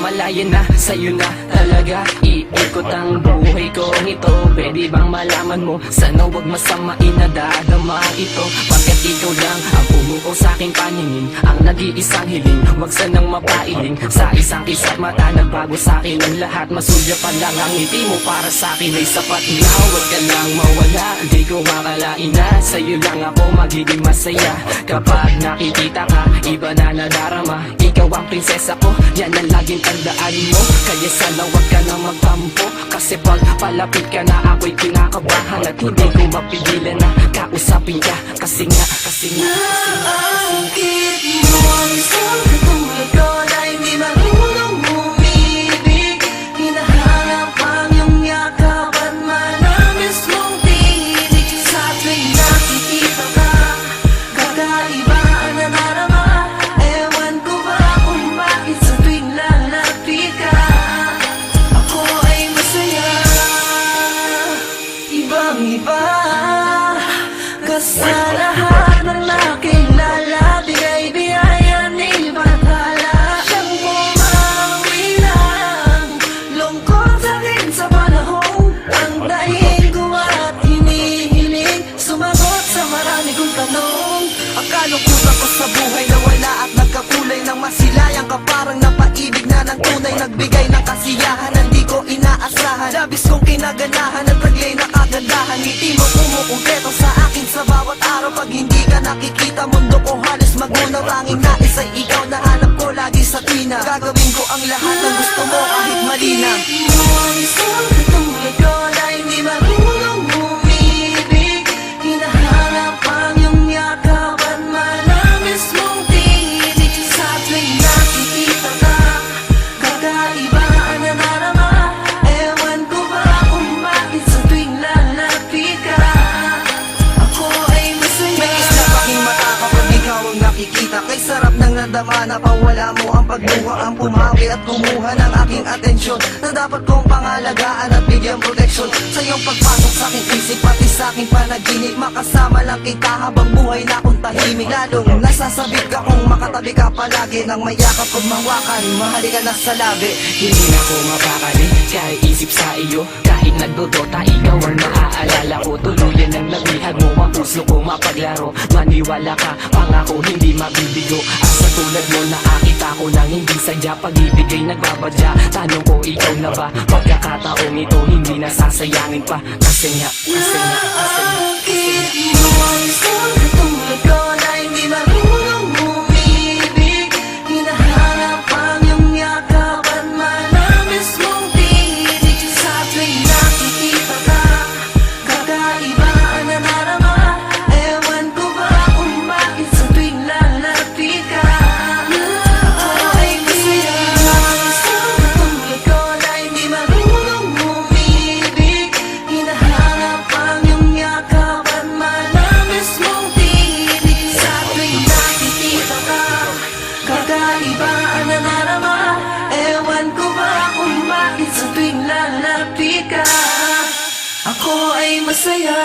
malaya na, sa'yo na talaga iikot ang buhay ko ito. Pwede bang malaman mo, sana wag masamain na dadama ito. Pagkat ikaw lang ang pumuo sa aking paningin, ang nag-iisang hiling, wag sanang mapailing. Sa isang kisap mata, nagbago sa akin ang lahat. Masulya pa lang ang ngiti mo, para sa akin ay sapat na. Huwag ka lang mawala, di ko makalain na sa'yo lang ako magiging masaya. Kapag nakikita ka, iba na nadarama. Ikaw ang prinsesa ko, yan ang laging tandaan mo. Kaya sana wag ka na magtampo, kasi pag palapit ka na ako'y kinakabahan. At hindi ko mapigilan na kausapin ka, kasi nga Naakit mo ang isang katulad ko na hindi marunong umibig. Hinahanap ang iyong yakap at manamis mong tinig. Sa tuwing nakikita ka, kakaiba ang nanarama. Ewan ko ba kung bakit sa tuwing lalapit ka, ako ay masaya. Ibang-iba ka sa lahat ng nakilala. Bigay biyaya ni Bathala, siyang bumawi ng lungkot sa akin sa panahon. Ang dahilan ko at hinihiling, sumagot sa marami kong tanong. Ang kalungkutan ko sa buhay na wala at nagkakulay ng masilayang ka, parang napaibig na ng tunay, nagbigay ng kasiyahan na di ko inaasahan. Labis kong kinaganahan at taglay na kagandahan. Ngiti mo kumukumpleto sa akin sa bawat araw. Pag hindi ka nakikita, mundo ko halos magunaw. Tanging nais ay ikaw na hanap ko lagi sa tina. Gagawin ko ang lahat ng gusto mo kahit mali na. Naakit mo ang isang katulad ko na hindi marunong umibig. Hinahanap ang iyong yakap at manamis mong tinig. Sa tuwing nakikita ka, kakaiba ang nanarama. Ewan ko ba kung bakit sa tuwing lalapit ka, ako ay masaya. May isla paking mata kapag ikaw ang nakikita. Kay sarap ng nadama na pawala mo ang pagluha, ang pumawi at kumuha ng aking atensyon, na dapat kong pangalagaan at bigyan proteksyon. Sa iyong pagpasok sa aking isip, pati sa aking panaginip, makasama lang kita habang buhay na akong tahimik. Lalong nasasabik ka kung makatabi ka palagi, nang mayakap kong mahawakan, mahali ka na sa labi. hindi na ako mapakali, kahit isip sa iyo. Kahit nagdodota, ikaw ang naaalala ko. Tuluyan ang nabihag mo, ang puso ko mapaglaro. Maniwala ka, pangako hindi mabibigo. At sa tulad mo, nakakita ko nang hindi sadya. Pag-ibig ay nagbabadya, tanong ko ikaw na ba? Pagkakataong ito hindi nasasayangin pa, kasi nga Naakit mo ang isang katulad ko na hindi marunong umibig. Hinahanap ang iyong yakap at manamis mong tinig. Sa tuwing nakikita ka, kakaiba ang nanarama. Ewan ko ba kung bakit sa tuwing lalapit ka, ako ay masaya. Isang katulad ko na hindi marunong umibig. Hinahanap ang iyong yakap at manamis mong tinig. Sa tuwing nakikita ka, kakaiba ang nanarama. Ewan ko ba kung bakit sa tuwing lalapit ka, ako ay masaya.